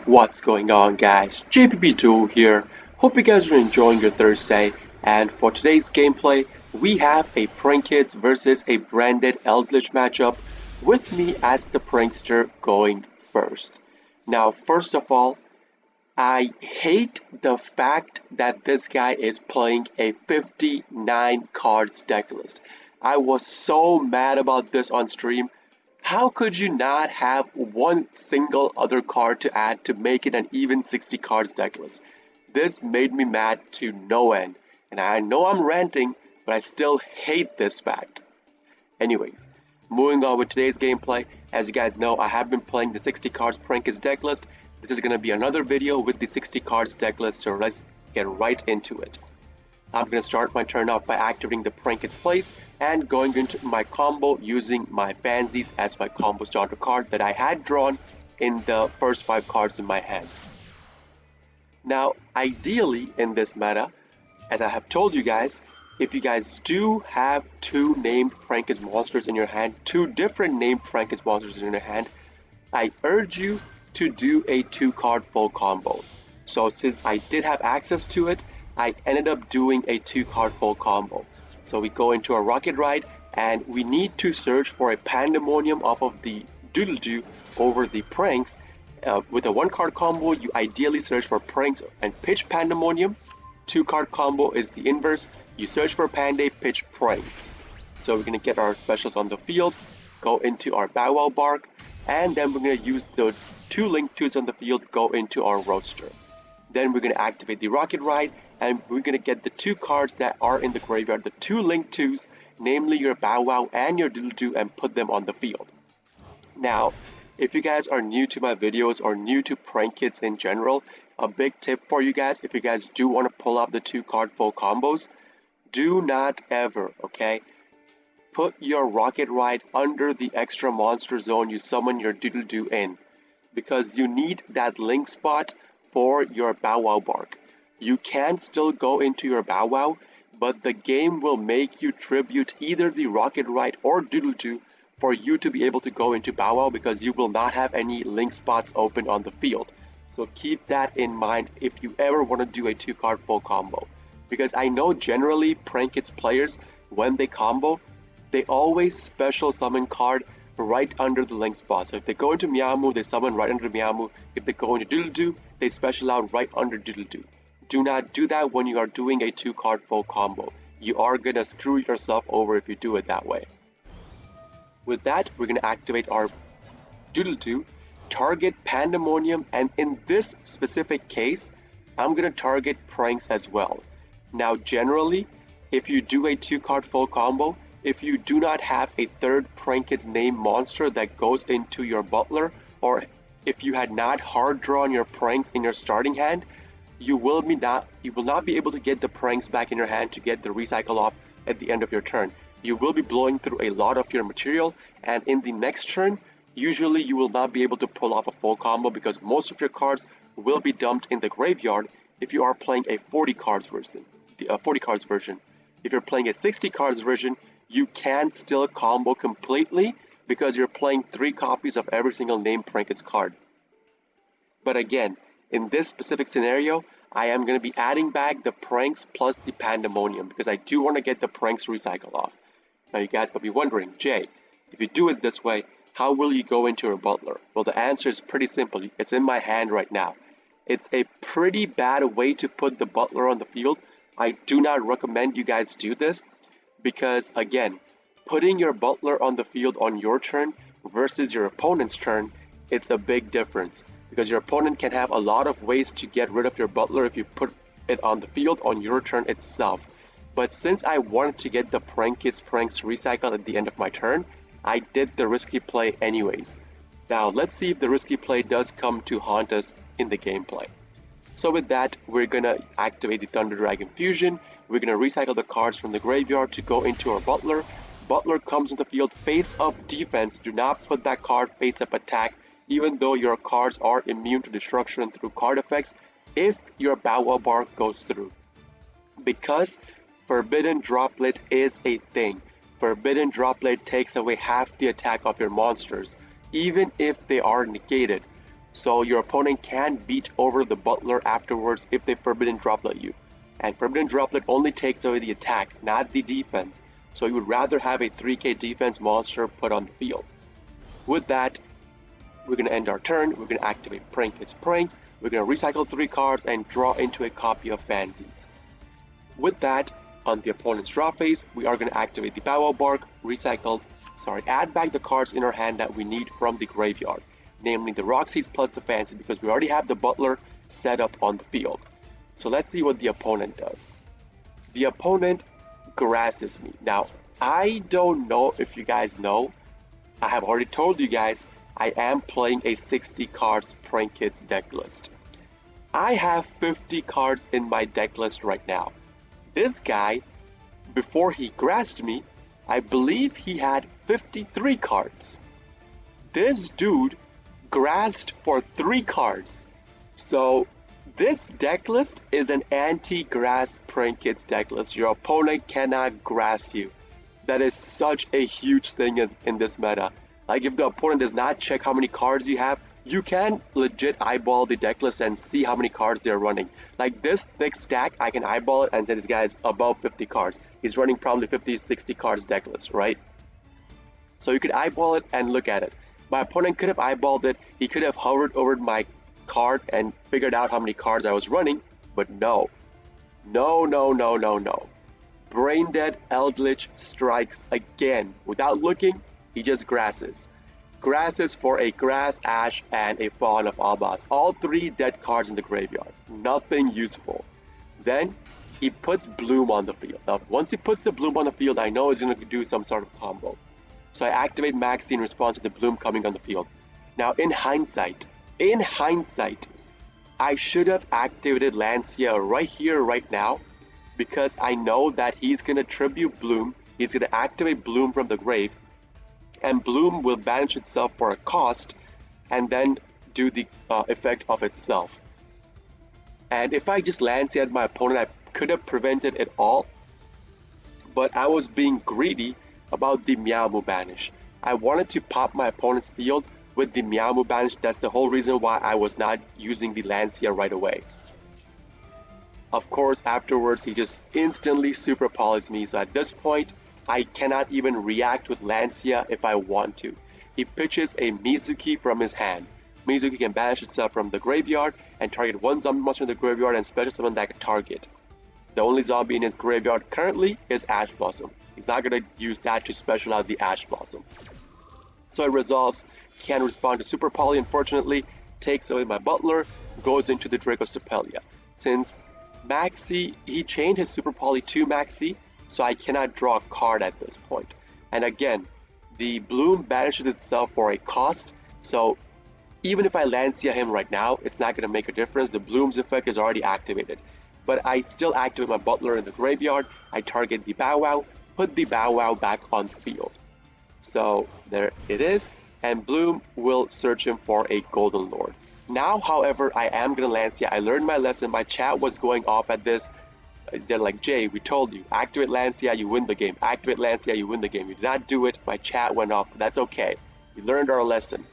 What's going on, guys? JPP Duel here. Hope you guys are enjoying your Thursday. And for today's gameplay, we have a Prank Kids versus a branded Eldlich matchup with me as the prankster going first. Now, first of all, I hate the fact that this guy is playing a 59 cards deck list. I was so mad about this on stream. How could you not have one single other card to add to make it an even 60 cards deck list? This made me mad to no end, and I know I'm ranting, but I still hate this fact. Anyways, moving on with today's gameplay, as you guys know, I have been playing the 60 cards Prankers deck list. This is going to be another video with the 60 cards deck list, so let's get right into it. I'm going to start my turn off by activating the Prankets place and going into my combo using my Fansies as my combo starter card that I had drawn in the first 5 cards in my hand. Now, ideally in this meta, as I have told you guys, if you guys do have 2 named Prankets monsters in your hand, 2 different named Prankets monsters in your hand, I urge you to do a 2-card full combo. So since I did have access to it, I ended up doing a 2-card full combo. So we go into a rocket ride and we need to search for a pandemonium off of the doodle-doo over the pranks. With a 1-card combo, you ideally search for pranks and pitch pandemonium. 2-card combo is the inverse. You search for Panday, pitch pranks. So we're going to get our specials on the field, go into our Bow Wow Bark, and then we're going to use the 2 Link 2s on the field, go into our Roadster. Then we're going to activate the Rocket Ride, and we're going to get the 2 cards that are in the graveyard, the 2 Link 2s, namely your Bow Wow and your Doodle-Doo, and put them on the field. Now, if you guys are new to my videos or new to Prank Kids in general, a big tip for you guys, if you guys do want to pull up the 2-card full combos, do not ever, okay, put your Rocket Ride under the extra monster zone you summon your Doodle-Doo in, because you need that link spot for your Bow Wow Bark. You can still go into your Bow Wow, but the game will make you tribute either the Rocket Ride or Doodle-Doo for you to be able to go into Bow Wow, because you will not have any link spots open on the field. So keep that in mind if you ever want to do a 2-card full combo. Because I know generally Prank Kids players, when they combo, they always special summon card right under the link spot. So if they go into Meowmoo, they summon right under Meowmoo. If they go into Doodle-Doo, they special out right under Doodle-Doo. Do not do that when you are doing a 2-card full combo. You are gonna screw yourself over if you do it that way. With that, we're gonna activate our Doodle-Doo, target Pandemonium, and in this specific case, I'm gonna target Pranks as well. Now generally, if you do a 2-card full combo, if you do not have a 3rd Prank Kids named monster that goes into your Butler, or if you had not hard drawn your Pranks in your starting hand, you will not be able to get the Pranks back in your hand to get the recycle off at the end of your turn. You will be blowing through a lot of your material, and in the next turn, usually you will not be able to pull off a full combo because most of your cards will be dumped in the graveyard if you are playing a 40 cards version. If you're playing a 60 cards version, you can still combo completely because you're playing 3 copies of every single named Prankets card. But again, in this specific scenario, I am going to be adding back the Pranks plus the Pandemonium because I do want to get the Pranks recycle off. Now you guys might be wondering, Jay, if you do it this way, how will you go into your Butler? Well, the answer is pretty simple. It's in my hand right now. It's a pretty bad way to put the Butler on the field. I do not recommend you guys do this because, again, putting your Butler on the field on your turn versus your opponent's turn, it's a big difference because your opponent can have a lot of ways to get rid of your Butler if you put it on the field on your turn itself. But since I wanted to get the Prank Kids Pranks recycled at the end of my turn, I did the risky play anyways. Now let's see if the risky play does come to haunt us in the gameplay. So with that, we're gonna activate the Thunder Dragon Fusion. We're gonna recycle the cards from the graveyard to go into our Butler. Butler comes on the field face up defense. Do not put that card face up attack, even though your cards are immune to destruction through card effects if your Bow Wow Bark goes through. Because Forbidden Droplet is a thing. Forbidden Droplet takes away half the attack of your monsters, even if they are negated. so your opponent can beat over the butler afterwards if they forbidden droplet you. And forbidden droplet only takes away the attack, not the defense. So you would rather have a 3k defense monster put on the field. With that, we're going to end our turn. We're going to activate Prank Kids Pranks. We're going to recycle 3 cards and draw into a copy of Fansies. With that, on the opponent's draw phase, we are going to activate the Bow Wow Bark, add back the cards in our hand that we need from the graveyard, namely the Roxy's plus the Fancy, because we already have the Butler set up on the field. So let's see what the opponent does. The opponent grasses me. Now, I don't know if you guys know, I have already told you guys, I am playing a 60 cards Prank Kids deck list. I have 50 cards in my deck list right now. This guy, before he grassed me, I believe he had 53 cards. This dude grassed for 3 cards. So this deck list is an anti-grass Prank Kids deck list. Your opponent cannot grass you. That is such a huge thing in this meta. Like, if the opponent does not check how many cards you have, you can legit eyeball the deck list and see how many cards they're running. Like this thick stack, I can eyeball it and say this guy is above 50 cards. He's running probably 50, 60 cards deck list, right? So you could eyeball it and look at it. My opponent could have eyeballed it. He could have hovered over my card and figured out how many cards I was running, but no. No, no, no, no, no. Brain Dead Eldlich strikes again. Without looking, he just grasses. Grasses for a Grass, Ash, and a Fawn of Abbas. All 3 dead cards in the graveyard. Nothing useful. Then he puts Bloom on the field. Now, once he puts the Bloom on the field, I know he's going to do some sort of combo. So I activate Maxi in response to the Bloom coming on the field. Now, in hindsight, I should have activated Lancia right here, right now, because I know that he's going to tribute Bloom. He's going to activate Bloom from the grave, and Bloom will banish itself for a cost and then do the effect of itself. And if I just Lancia'd my opponent, I could have prevented it all, but I was being greedy about the Meow Moo banish. I wanted to pop my opponent's field with the Meow Moo banish. That's the whole reason why I was not using the Lancia right away. Of course, afterwards, he just instantly super polys me, so at this point, I cannot even react with Lancia if I want to. He pitches a Mizuki from his hand. Mizuki can banish itself from the graveyard and target 1 zombie monster in the graveyard and special summon that target. The only zombie in his graveyard currently is Ash Blossom. He's not going to use that to special out the Ash Blossom. So it resolves, can't respond to Super Poly, unfortunately, takes away my Butler, goes into the Draco Sepelia. Since Maxi, he chained his Super Poly to Maxi, so I cannot draw a card at this point. And again, the Bloom banishes itself for a cost, so even if I Lancia him right now, it's not going to make a difference. The Bloom's effect is already activated. But I still activate my Butler in the graveyard, I target the Bow Wow, put the Bow Wow back on the field. So there it is, and Bloom will search him for a Golden Lord. Now, however, I am going to Lancia. I learned my lesson. My chat was going off at this. They're like, Jay, we told you, activate Lancia, you win the game. Activate Lancia, you win the game. You did not do it. My chat went off. That's okay. We learned our lesson.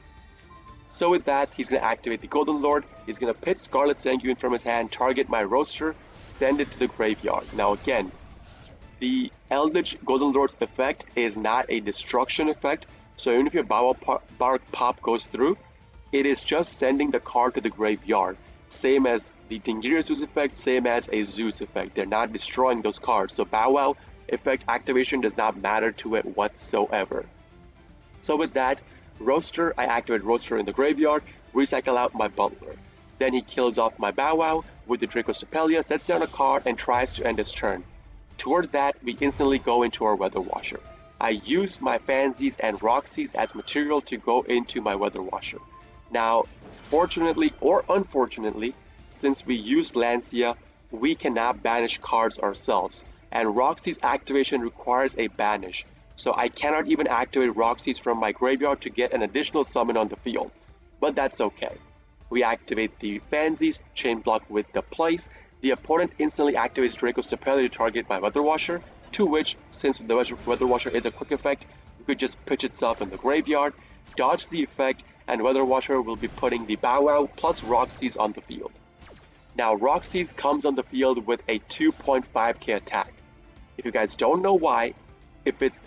So with that, he's going to activate the Golden Lord. He's going to pitch Scarlet Sanguine from his hand, target my Roaster, send it to the graveyard. Now again, the Eldlich Golden Lord's effect is not a destruction effect. So even if your Bow Wow Bark pop goes through, it is just sending the card to the graveyard. Same as the Dingiriasu's effect, same as a Zeus effect. They're not destroying those cards. So Bow Wow effect activation does not matter to it whatsoever. So with that, Roaster, I activate Roaster in the graveyard, recycle out my Butler. Then he kills off my Bow Wow with the Draco Sepelia, sets down a card, and tries to end his turn. Towards that, we instantly go into our Weather Washer. I use my Fansies and Roxy's as material to go into my Weather Washer. Now, fortunately or unfortunately, since we use Lancia, we cannot banish cards ourselves, and Roxy's activation requires a banish, so I cannot even activate Roxy's from my graveyard to get an additional summon on the field, but that's okay. We activate the Fansies, chain block with the place, the opponent instantly activates Draco Sepelia to target my Weather Washer, to which, since the Weather Washer is a quick effect, we could just pitch itself in the graveyard, dodge the effect, and Weather Watcher will be putting the Bow Wow plus Roxy's on the field. Now, Roxy's comes on the field with a 2.5k attack. If you guys don't know why it's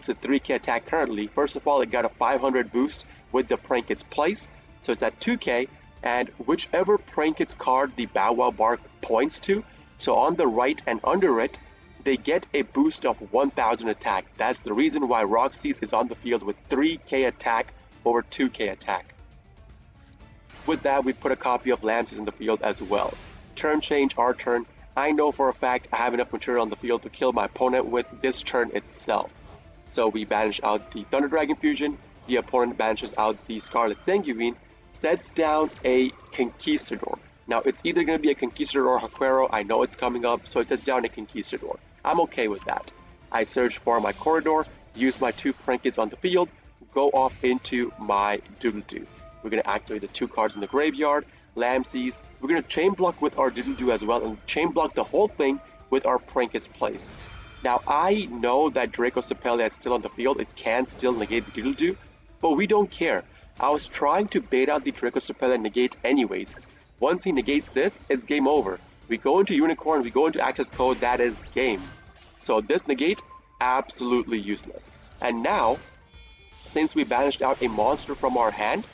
a 3k attack currently, first of all, it got a 500 boost with the Prank Kids place, so it's at 2k, and whichever Prank Kids card the Bow Wow bar points to, so on the right and under it, they get a boost of 1000 attack. That's the reason why Roxy's is on the field with 3k attack over 2k attack. With that, we put a copy of Lamses in the field as well. Turn change, our turn. I know for a fact I have enough material on the field to kill my opponent with this turn itself. So we banish out the Thunder Dragon Fusion, the opponent banishes out the Scarlet Sanguine, sets down a Conquistador. Now it's either going to be a Conquistador or Haquero, I know it's coming up, so it sets down a Conquistador. I'm okay with that. I search for my Corridor, use my 2 Prank Kids on the field, go off into my Doodle-Doo. We're going to activate the 2 cards in the graveyard, Lamses. We're going to chain block with our Doodle-Doo as well and chain block the whole thing with our Prank Kids place. Now I know that Draco Sepelia is still on the field, it can still negate the Doodle-Doo, but we don't care. I was trying to bait out the Draco Sepelia negate anyways. Once he negates this, it's game over. We go into Unicorn, we go into Access Code, that is game. So this negate, absolutely useless. And now, since we banished out a monster from our hand,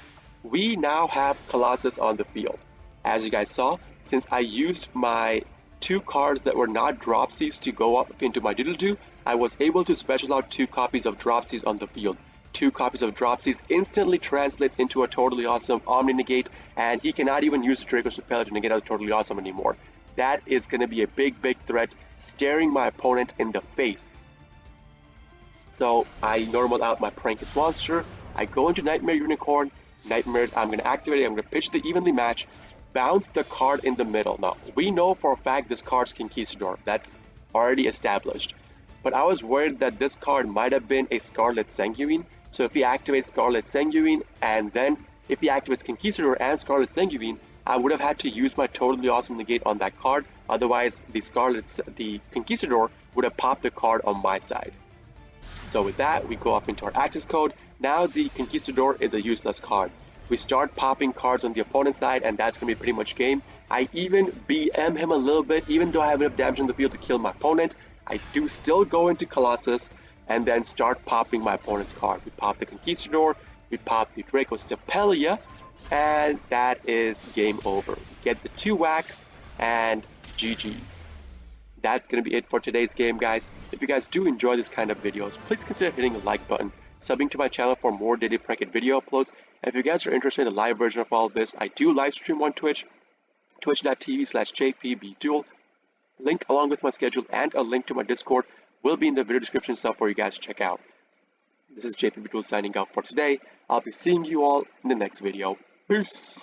we now have Colossus on the field. As you guys saw, since I used my 2 cards that were not Dropsies to go up into my Doodle-Doo, I was able to special out 2 copies of Dropsies on the field. 2 copies of Dropsies instantly translates into a Totally Awesome Omni Negate, and he cannot even use Draco Sepelia to negate out Totally Awesome anymore. That is going to be a big threat, staring my opponent in the face. So I normal out my Prank Kids monster, I go into Nightmare Unicorn, Nightmare, I'm going to activate it, I'm going to pitch the Evenly Match, bounce the card in the middle. Now, we know for a fact this card's Conquistador, that's already established. But I was worried that this card might have been a Scarlet Sanguine, so if he activates Scarlet Sanguine, and then if he activates Conquistador and Scarlet Sanguine, I would have had to use my Totally Awesome Negate on that card, otherwise the Conquistador would have popped the card on my side. So with that, we go off into our Access Code. Now the Conquistador is a useless card. We start popping cards on the opponent's side, and that's going to be pretty much game. I even BM him a little bit, even though I have enough damage on the field to kill my opponent. I do still go into Colossus, and then start popping my opponent's card. We pop the Conquistador, we pop the Draco Sepelia, and that is game over. We get the 2 whacks, and GG's. That's going to be it for today's game, guys. If you guys do enjoy this kind of videos, please consider hitting the like button, subbing to my channel for more daily Prank Kid video uploads. And if you guys are interested in the live version of all of this, I do live stream on Twitch, twitch.tv/jpbduel. Link along with my schedule and a link to my Discord will be in the video description stuff for you guys to check out. This is JPBduel signing out for today. I'll be seeing you all in the next video. Peace!